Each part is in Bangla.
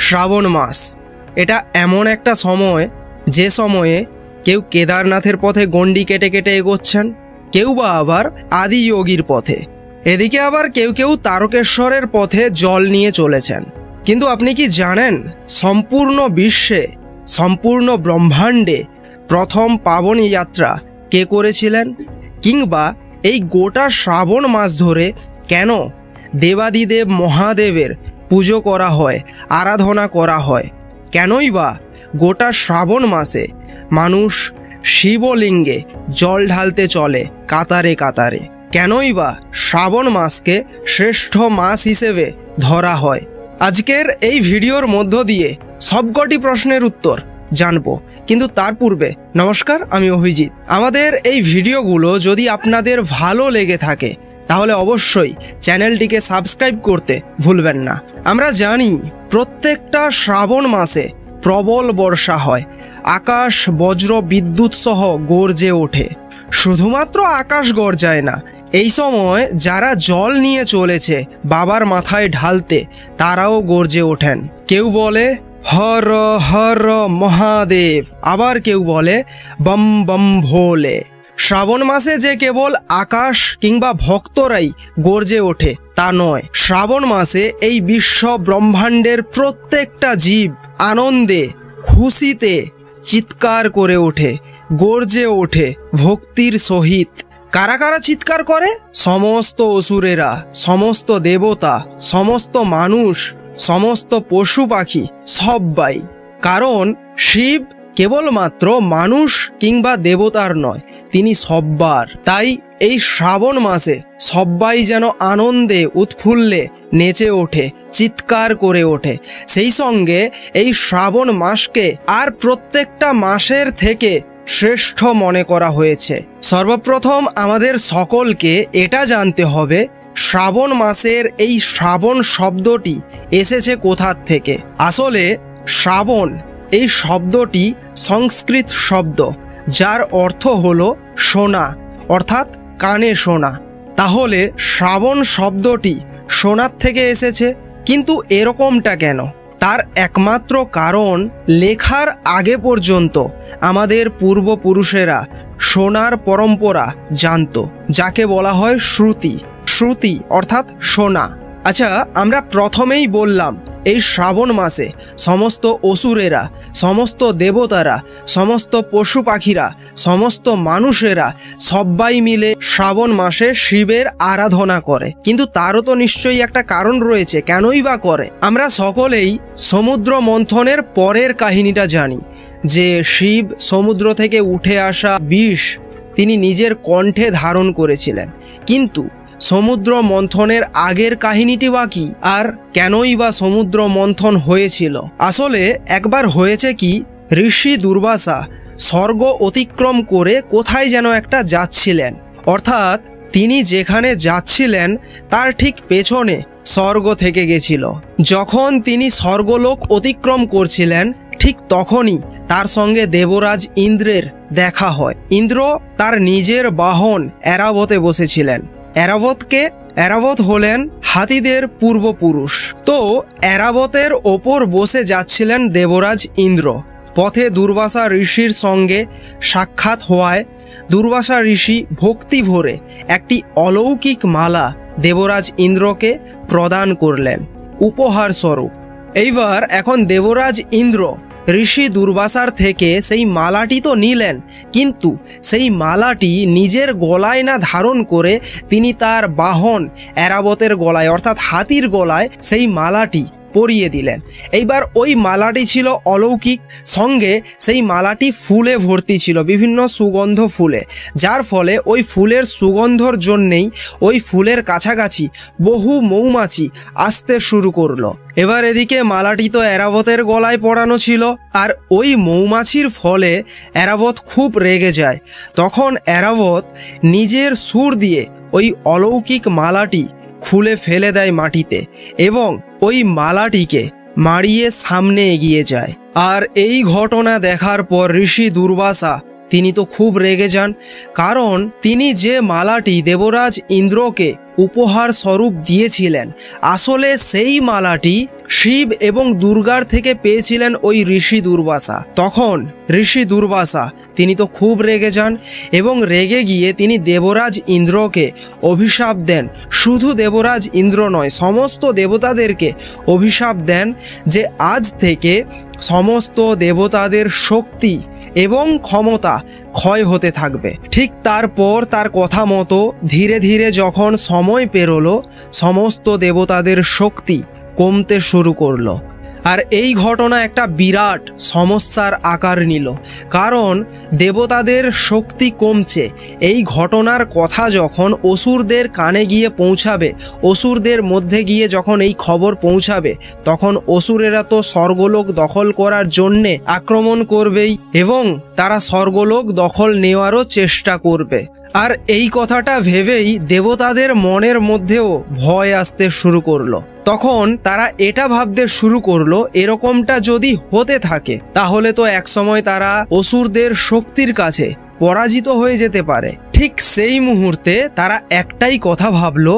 শ্রাবণ মাস এটা এমন একটা সময় যে সময়ে কেউ কেদারনাথের পথে গণ্ডি কেটে কেটে এগোচ্ছেন, কেউ বা আবার আদি যোগীর পথে, এদিকে আবার কেউ কেউ তারকেশ্বরের পথে জল নিয়ে চলেছেন। কিন্তু আপনি কি জানেন সম্পূর্ণ বিশ্বে, সম্পূর্ণ ব্রহ্মাণ্ডে প্রথম পাবনী যাত্রা কে করেছিলেন? কিংবা এই গোটা শ্রাবণ মাস ধরে কেন দেবাদিদেব মহাদেবের পুজো করা হয়, আরাধনা করা হয়? কেনই বা গোটা শ্রাবণ মাসে মানুষ শিবলিঙ্গে জল ঢালতে চলে কাতারে কাতারে? কেনই বা শ্রাবণ মাসকে শ্রেষ্ঠ মাস হিসেবে ধরা হয়? আজকের এই ভিডিওর মধ্য দিয়ে সবকটি প্রশ্নের উত্তর জানবো, কিন্তু তার পূর্বে নমস্কার, আমি অভিজিৎ। আমাদের এই ভিডিওগুলো যদি আপনাদের ভালো লেগে থাকে তাহলে অবশ্যই চ্যানেলটিকে সাবস্ক্রাইব করতে ভুলবেন না। আমরা জানি প্রত্যেকটা শ্রাবণ মাসে প্রবল বর্ষা হয়, আকাশ বজ্র বিদ্যুৎ সহ গর্জে ওঠে। শুধুমাত্র আকাশ গর্জায় না, এই সময় যারা জল নিয়ে চলেছে বাবার মাথায় ঢালতে তারাও গর্জে ওঠেন। কেউ বলে হর হর মহাদেব, আবার কেউ বলে বম বম ভোলে। শ্রাবণ মাসে যে কেবল আকাশ কিংবা ভক্তরাই গর্জে ওঠে তা নয়, শ্রাবণ মাসে এই বিশ্ব ব্রহ্মাণ্ডের প্রত্যেকটা জীব আনন্দে খুশিতে চিৎকার করে ওঠে, গর্জে ওঠে ভক্তির সহিত। কারা কারা চিৎকার করে? সমস্ত অসুরেরা, সমস্ত দেবতা, সমস্ত মানুষ, সমস্ত পশু পাখি, সবাই। কারণ শিব কেবলমাত্র মানুষ কিংবা দেবতার নয়, তিনি সব্বার। তাই এই শ্রাবণ মাসে সবাই যেন আনন্দে উৎফুল্লে নেচে ওঠে, চিৎকার করে ওঠে। সেই সঙ্গে এই শ্রাবণ মাসকে আর প্রত্যেকটা মাসের থেকে শ্রেষ্ঠ মনে করা হয়েছে। সর্বপ্রথম আমাদের সকলকে এটা জানতে হবে শ্রাবণ মাসের এই শ্রাবণ শব্দটি এসেছে কোথা থেকে। আসলে শ্রাবণ এই শব্দটি সংস্কৃত শব্দ, যার অর্থ হলো শোনা, অর্থাৎ কানে শোনা। তাহলে শ্রাবণ শব্দটি শোনার থেকে এসেছে। কিন্তু এরকমটা কেন? তার একমাত্র কারণ লেখার আগে পর্যন্ত আমাদের পূর্বপুরুষেরা শোনার পরম্পরা জানত, যাকে বলা হয় শ্রুতি। শ্রুতি অর্থাৎ শোনা। আচ্ছা, আমরা প্রথমেই বললাম এই শ্রাবণ মাসে সমস্ত অসুরেরা, সমস্ত দেবতারা, সমস্ত পশু পাখিরা, সমস্ত মানুষেরা সবাই মিলে শ্রাবণ মাসে শিবের আরাধনা করে। কিন্তু তারও তো নিশ্চয়ই একটা কারণ রয়েছে, কেনই বা করে? আমরা সকলেই সমুদ্র মন্থনের পরের কাহিনীটা জানি, যে শিব সমুদ্র থেকে উঠে আসা বিষ তিনি নিজের কণ্ঠে ধারণ করেছিলেন। কিন্তু সমুদ্র মন্থনের আগের কাহিনীটি বাকি, আর কেনই বা সমুদ্র মন্থন হয়েছিল? আসলে একবার হয়েছে কি, ঋষি দুর্বাসা স্বর্গ অতিক্রম করে কোথায় যেন একটা যাচ্ছিলেন, অর্থাৎ তিনি যেখানে যাচ্ছিলেন তার ঠিক পেছনে স্বর্গ থেকে গেছিল। যখন তিনি স্বর্গলোক অতিক্রম করছিলেন ঠিক তখনই তার সঙ্গে দেবরাজ ইন্দ্রের দেখা হয়। ইন্দ্র তার নিজের বাহন এরাবতে বসেছিলেন। এরাবত হলেন হাতিদের পূর্বপুরুষ। তো এরাবতের ওপর বসে যাচ্ছিলেন দেবরাজ ইন্দ্র। পথে দুর্বাসা ঋষির সঙ্গে সাক্ষাৎ হওয়ায় দুর্বাসা ঋষি ভক্তি ভরে একটি অলৌকিক মালা দেবরাজ ইন্দ্রকে প্রদান করলেন উপহার স্বরূপ। এইবার এখন দেবরাজ ইন্দ্র ঋষি দুর্বাসার থেকে সেই মালাটি তো নিলেন, কিন্তু সেই মালাটি নিজের গলায় না ধারণ করে তিনি তার বাহন এরাবতের গলায়, অর্থাৎ হাতির গলায় সেই মালাটি পরিয়ে দিলেন। এইবার ওই মালাটি ছিল অলৌকিক, সঙ্গে সেই মালাটি ফুলে ভর্তি ছিল, বিভিন্ন সুগন্ধ ফুলে, যার ফলে ওই ফুলের সুগন্ধর জন্যেই ওই ফুলের কাছাকাছি বহু মৌমাছি আসতে শুরু করলো। এবার এদিকে মালাটি তো এরাবতের গলায় পরানো ছিল, আর ওই মৌমাছির ফলে এরাবত খুব রেগে যায়। তখন এরাবত নিজের সুর দিয়ে ওই অলৌকিক মালাটি খুলে ফেলে দেয় মাটিতে এবং ওই মালাটিকে মারিয়ে সামনে এগিয়ে যায়। আর এই ঘটনা দেখার পর ঋষি দুর্বাসা তিনি তো খুব রেগে যান, কারণ তিনি যে মালাটি দেবরাজ ইন্দ্রকে উপহার স্বরূপ দিয়েছিলেন, আসলে সেই মালাটি শিব এবং দুর্গার থেকে পেয়েছিলেন ওই ঋষি দুর্বাসা। তখন ঋষি দুর্বাসা তিনি তো খুব রেগে যান এবং রেগে গিয়ে তিনি দেবরাজ ইন্দ্রকে অভিশাপ দেন। শুধু দেবরাজ ইন্দ্র নয়, সমস্ত দেবতাদেরকে অভিশাপ দেন যে আজ থেকে সমস্ত দেবতাদের শক্তি এবং ক্ষমতা ক্ষয় হতে থাকবে। ঠিক তারপর তার কথা মতো ধীরে ধীরে যখন সময় পেরোলো, সমস্ত দেবতাদের শক্তি কমতে শুরু করলো। আর এই ঘটনা একটা বিরাট সমস্যার আকার নিল, কারণ দেবতাদের শক্তি কমছে। এই ঘটনার কথা যখন অসুরদের কানে গিয়ে পৌঁছাবে, অসুরদের মধ্যে গিয়ে যখন এই খবর পৌঁছাবে, তখন অসুরেরা তো স্বর্গলোক দখল করার জন্যে আক্রমণ করবেই এবং তারা স্বর্গলোক দখল নেওয়ারও চেষ্টা করবে। আর এই কথাটা ভেবেই দেবতাদের মনের মধ্যেও ভয় আসতে শুরু করলো। তখন তারা এটা ভাবতে শুরু করলো, এরকমটা যদি হতে থাকে তাহলে তো একসময় তারা অসুরদের শক্তির কাছে পরাজিত হয়ে যেতে পারে। ঠিক সেই মুহূর্তে তারা একটাই কথা ভাবলো,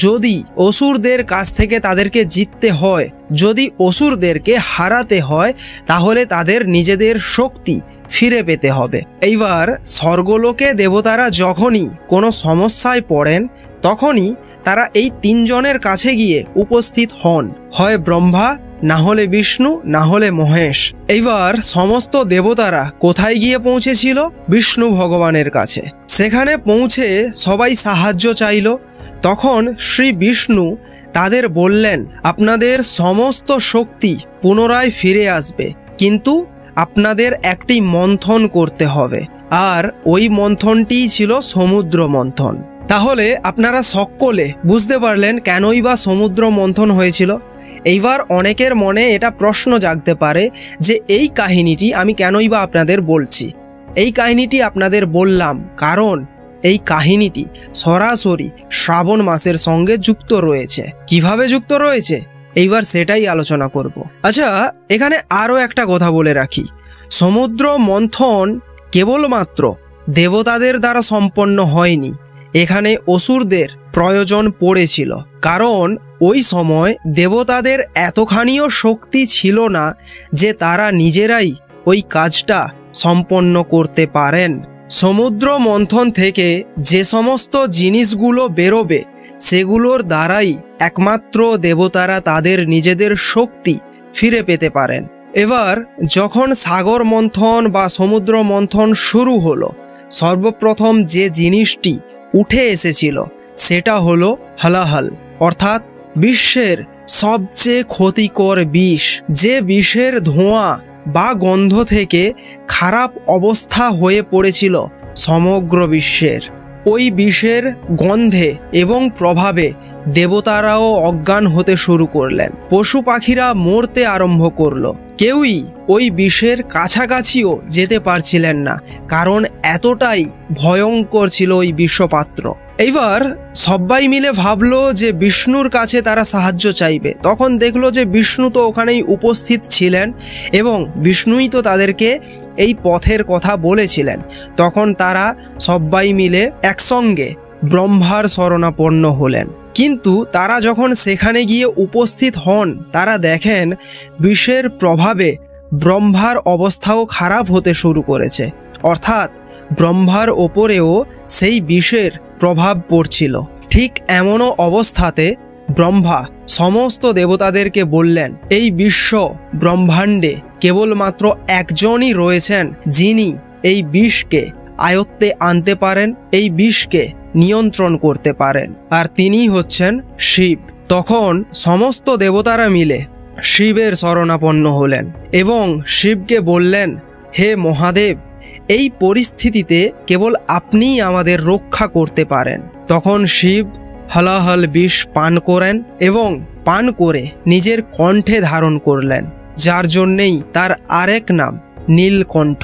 যদি অসুরদের কাছ থেকে তাদেরকে জিততে হয়, যদি অসুরদেরকে হারাতে হয়, তাহলে তাদের নিজেদের শক্তি ফিরে পেতে হবে। এইবার স্বর্গলোকে দেবতারা যখনই কোনো সমস্যায় পড়েন, তখনই তারা এই তিনজনের কাছে গিয়ে উপস্থিত হন, হয় ব্রহ্মা, না হলে বিষ্ণু, না হলে মহেশ। এইবার সমস্ত দেবতারা কোথায় গিয়ে পৌঁছেছিল? বিষ্ণু ভগবানের কাছে। সেখানে পৌঁছে সবাই সাহায্য চাইল। তখন শ্রী বিষ্ণু তাদের বললেন, আপনাদের সমস্ত শক্তি পুনরায় ফিরে আসবে, কিন্তু আপনাদের একটি মন্থন করতে হবে। আর ওই মন্থনটিই ছিল সমুদ্র মন্থন। তাহলে আপনারা সকলে বুঝতে পারলেন কেনই বা সমুদ্র মন্থন হয়েছিল। এইবার অনেকের মনে এটা প্রশ্ন জাগতে পারে যে এই কাহিনীটি আমি কেনই বা আপনাদের বলছি। এই কাহিনীটি আপনাদের বললাম কারণ এই কাহিনীটি সরাসরি শ্রাবণ মাসের সঙ্গে যুক্ত রয়েছে। কিভাবে যুক্ত রয়েছে এইবার সেটাই আলোচনা করব। আচ্ছা, এখানে আরও একটা কথা বলে রাখি, সমুদ্র মন্থন কেবলমাত্র দেবতাদের দ্বারা সম্পন্ন হয়নি, এখানে অসুরদের প্রয়োজন পড়েছিল। কারণ ওই সময় দেবতাদের এতখানিও শক্তি ছিল না যে তারা নিজেরাই ওই কাজটা সম্পন্ন করতে পারেন। সমুদ্র মন্থন থেকে যে সমস্ত জিনিসগুলো বেরোবে সেগুলোর দ্বারাই একমাত্র দেবতারা তাদের নিজেদের শক্তি ফিরে পেতে পারেন। এবার যখন সাগর মন্থন বা সমুদ্র মন্থন শুরু হলো, সর্বপ্রথম যে জিনিসটি উঠে এসেছিল সেটা হলো হলাহল, অর্থাৎ বিশ্বের সবচেয়ে ক্ষতিকর বিষ। যে বিষের ধোঁয়া বা গন্ধ থেকে খারাপ অবস্থা হয়ে পড়েছিল সমগ্র বিশ্বের। ওই বিষের গন্ধে এবং প্রভাবে দেবতারাও অজ্ঞান হতে শুরু করলেন, পশু পাখিরা মরতে আরম্ভ করলো। কেউই ওই বিষের কাছাকাছিও যেতে পারছিলেন না, কারণ এতটাই ভয়ঙ্কর ছিল ওই বিষপাত্র। এইবার সবাই মিলে ভাবলো যে বিষ্ণুর কাছে তারা সাহায্য চাইবে। তখন দেখলো যে বিষ্ণু তো ওখানেই উপস্থিত ছিলেন এবং বিষ্ণুই তো তাদেরকে এই পথের কথা বলেছিলেন। তখন তারা সবাই মিলে একসঙ্গে ব্রহ্মার শরণাপন্ন হলেন। কিন্তু তারা যখন সেখানে গিয়ে উপস্থিত হন, তারা দেখেন বিষের প্রভাবে ব্রহ্মার অবস্থাও খারাপ হতে শুরু করেছে, অর্থাৎ ব্রহ্মার ওপরেও সেই বিষের প্রভাব পড়ছিল। ঠিক এমনও অবস্থাতে ব্রহ্মা সমস্ত দেবতাদেরকে বললেন, এই বিশ্ব ব্রহ্মাণ্ডে কেবলমাত্র একজনই রয়েছেন যিনি এই বিষকে আয়ত্তে আনতে পারেন, এই বিষকে নিয়ন্ত্রণ করতে পারেন, আর তিনিই হচ্ছেন শিব। তখন সমস্ত দেবতারা মিলে শিবের শরণাপন্ন হলেন এবং শিবকে বললেন, হে মহাদেব, এই পরিস্থিতিতে কেবল আপনিই আমাদের রক্ষা করতে পারেন। তখন শিব হলাহল বিষ পান করেন এবং পান করে নিজের কণ্ঠে ধারণ করলেন, যার জন্যেই তার আরেক নাম নীলকণ্ঠ।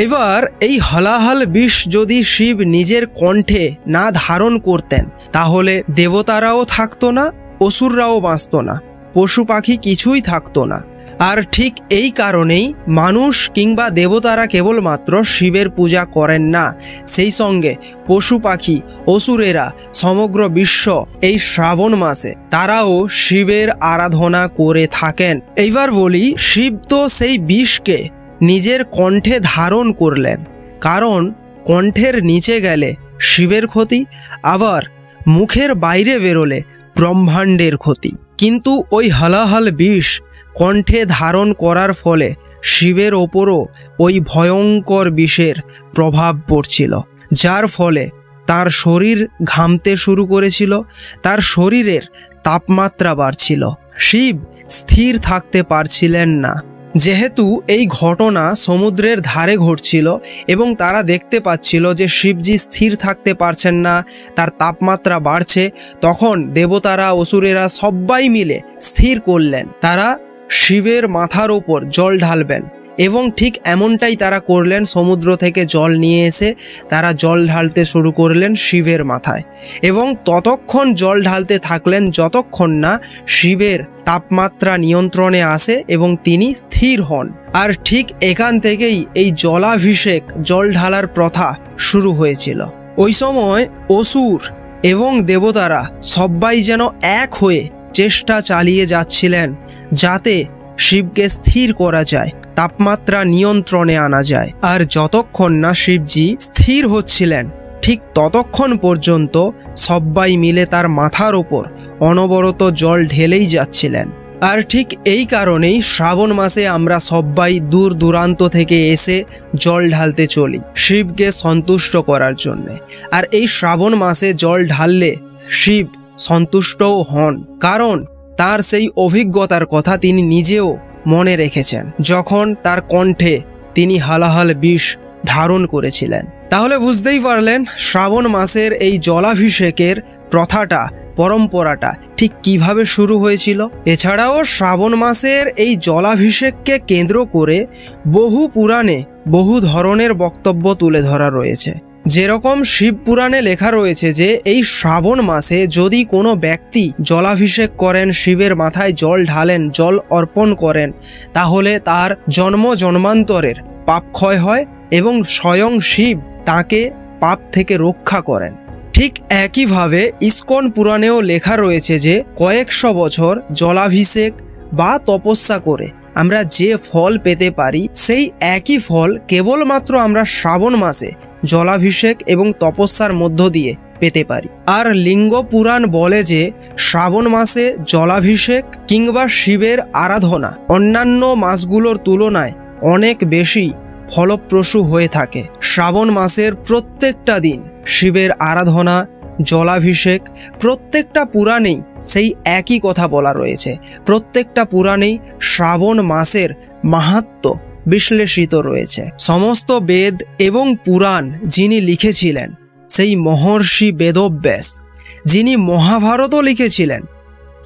এবার এই হলাহল বিষ যদি শিব নিজের কণ্ঠে না ধারণ করতেন তাহলে দেবতারাও থাকতো না, অসুররাও বাঁচত না, পশু পাখি কিছুই থাকতো না। আর ঠিক এই কারণেই মানুষ কিংবা দেবতারা কেবলমাত্র শিবের পূজা করেন না, সেই সঙ্গে পশু পাখি অসুরেরা সমগ্র বিশ্ব এই শ্রাবণ মাসে তারাও শিবের আরাধনা করে থাকেন। এইবার বলি, শিব তো সেই বিষকে নিজের কণ্ঠে ধারণ করলেন, কারণ কণ্ঠের নিচে গেলে শিবের ক্ষতি, আবার মুখের বাইরে বেরোলে ব্রহ্মাণ্ডের ক্ষতি। কিন্তু ওই হালাহাল বিষ কণ্ঠে ধারণ করার ফলে শিবের ওপরও ওই ভয়ঙ্কর বিষের প্রভাব পড়ছিল, যার ফলে তার শরীর ঘামতে শুরু করেছিল, তার শরীরের তাপমাত্রা বাড়ছিল, শিব স্থির থাকতে পারছিলেন না। যেহেতু এই ঘটনা সমুদ্রের ধারে ঘটছিল এবং তারা দেখতে পাচ্ছিল যে শিবজি স্থির থাকতে পারছেন না, তার তাপমাত্রা বাড়ছে, তখন দেবতারা অসুরেরা সবাই মিলে স্থির করলেন তারা শিবের মাথার ওপর জল ঢালবেন। এবং ঠিক এমনটাই তারা করলেন, সমুদ্র থেকে জল নিয়ে এসে তারা জল ঢালতে শুরু করলেন শিবের মাথায় এবং ততক্ষণ জল ঢালতে থাকলেন যতক্ষণ না শিবের তাপমাত্রা নিয়ন্ত্রণে আসে এবং তিনি স্থির হন। আর ঠিক এখান থেকেই এই জলাভিষেক জল ঢালার প্রথা শুরু হয়েছিল। ওই সময় অসুর এবং দেবতারা সবাই যেন এক হয়ে চেষ্টা চালিয়ে যাচ্ছিলেন যাতে শিবকে স্থির করা যায়, তাপমাত্রা নিয়ন্ত্রণে আনা যায়। আর যতক্ষণ না শিবজি স্থির হচ্ছিলেন ঠিক ততক্ষণ পর্যন্ত সবাই মিলে তার মাথার ওপর অনবরত জল ঢেলেই যাচ্ছিলেন। আর ঠিক এই কারণেই শ্রাবণ মাসে আমরা সবাই দূর দূরান্ত থেকে এসে জল ঢালতে চলি শিবকে সন্তুষ্ট করার জন্যে। আর এই শ্রাবণ মাসে জল ঢাললে শিব সন্তুষ্টও হন, কারণ তার সেই অভিজ্ঞতার কথা তিনি নিজেও মনে রেখেছেন যখন তার কণ্ঠে তিনি হালাহাল বিষ ধারণ করেছিলেন। তাহলে বুঝতেই পারলেন শ্রাবণ মাসের এই জলাভিষেকের প্রথাটা, পরম্পরাটা ঠিক কিভাবে শুরু হয়েছিল। এছাড়াও শ্রাবণ মাসের এই জলাভিষেককে কেন্দ্র করে বহু পুরাণে বহু ধরনের বক্তব্য তুলে ধরা রয়েছে। যেরকম শিব পুরাণে লেখা রয়েছে যে এই শ্রাবণ মাসে যদি কোনো ব্যক্তি জলাভিষেক করেন, শিবের মাথায় জল ঢালেন, জল অর্পণ করেন, তাহলে তার জন্ম জন্মান্তরের পাপ ক্ষয় হয় এবং স্বয়ং শিব তাকে পাপ থেকে রক্ষা করেন। ঠিক একইভাবে ইস্কন পুরাণেও লেখা রয়েছে যে কয়েকশো বছর জলাভিষেক বা তপস্যা করে আমরা যে ফল পেতে পারি, সেই একই ফল কেবলমাত্র আমরা শ্রাবণ মাসে জলাভিষেক এবং তপস্যার মধ্য দিয়ে পেতে পারি। আর লিঙ্গ পুরাণ বলে যে শ্রাবণ মাসে জলাভিষেক কিংবা শিবের আরাধনা অন্যান্য মাসগুলোর তুলনায় অনেক বেশি ফলপ্রসূ হয়ে থাকে। শ্রাবণ মাসের প্রত্যেকটা দিন শিবের আরাধনা, জলাভিষেক, প্রত্যেকটা পুরাণেই সেই একই কথা বলা রয়েছে। প্রত্যেকটা পুরাণেই শ্রাবণ মাসের মাহাত্ম্য বিশ্লেষিত রয়েছে। সমস্ত বেদ এবং পুরাণ যিনি লিখেছিলেন সেই মহর্ষি বেদব্যাস, যিনি মহাভারতও লিখেছিলেন,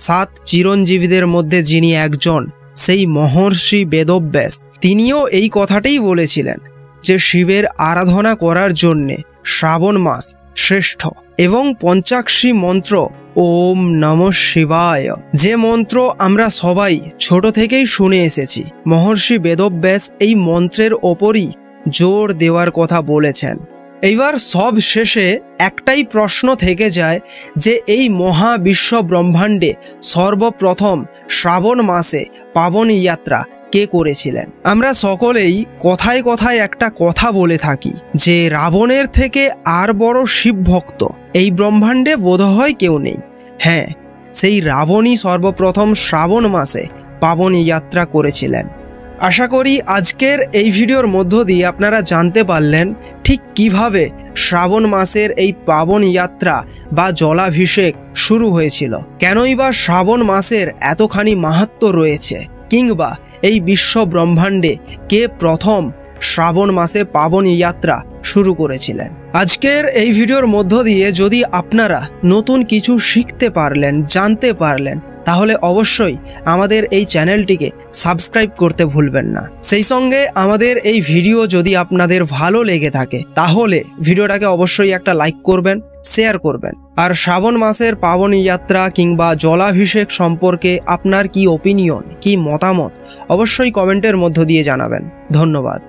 7 চিরঞ্জীবীদের মধ্যে যিনি একজন, সেই মহর্ষি বেদব্যাস তিনিও এই কথাটাই বলেছিলেন যে শিবের আরাধনা করার জন্যে শ্রাবণ মাস শ্রেষ্ঠ। এবং পঞ্চাক্ষী মন্ত্র ওম নমঃ শিবায়, যে মন্ত্র আমরা সবাই ছোট থেকেই শুনে এসেছি, মহর্ষি বেদব্যাস এই মন্ত্রের ওপরই জোর দেওয়ার কথা বলেছেন। এইবার সব শেষে একটাই প্রশ্ন থেকে যায় যে এই মহাবিশ্ব ব্রহ্মাণ্ডে সর্বপ্রথম শ্রাবণ মাসে পাবন যাত্রা কে করেছিলেন? আমরা সকলেই কথায় কথায় একটা কথা বলে থাকি যে রাবণের থেকে আর বড় শিব ভক্ত এই ব্রহ্মাণ্ডে বোধহয় কেউ নেই। হ্যাঁ, সেই রাবণই সর্বপ্রথম শ্রাবণ মাসে পাবন যাত্রা করেছিলেন। আশা করি আজকের এই ভিডিওর মধ্য দিয়ে আপনারা জানতে পারলেন ঠিক কিভাবে শ্রাবণ মাসের এই পাবন যাত্রা বা জলাভিষেক শুরু হয়েছিল, কেনই বা শ্রাবণ মাসের এতখানি মাহাত্ম্য রয়েছে, কিংবা এই বিশ্ব ব্রহ্মাণ্ডে কে প্রথম শ্রাবণ মাসে পাবন যাত্রা শুরু করেছিলেন। আজকের এই ভিডিওর মধ্য দিয়ে যদি আপনারা নতুন কিছু শিখতে পারলেন, জানতে পারলেন, তাহলে অবশ্যই আমাদের এই চ্যানেলটিকে সাবস্ক্রাইব করতে ভুলবেন না। সেই সঙ্গে আমাদের এই ভিডিও যদি আপনাদের ভালো লেগে থাকে তাহলে ভিডিওটাকে অবশ্যই একটা লাইক করবেন, শেয়ার করবেন। আর শ্রাবণ মাসের পাবনী যাত্রা কিংবা জলাভিষেক সম্পর্কে আপনার কি ওপিনিয়ন, কি মতামত অবশ্যই কমেন্টের মধ্য দিয়ে জানাবেন। ধন্যবাদ।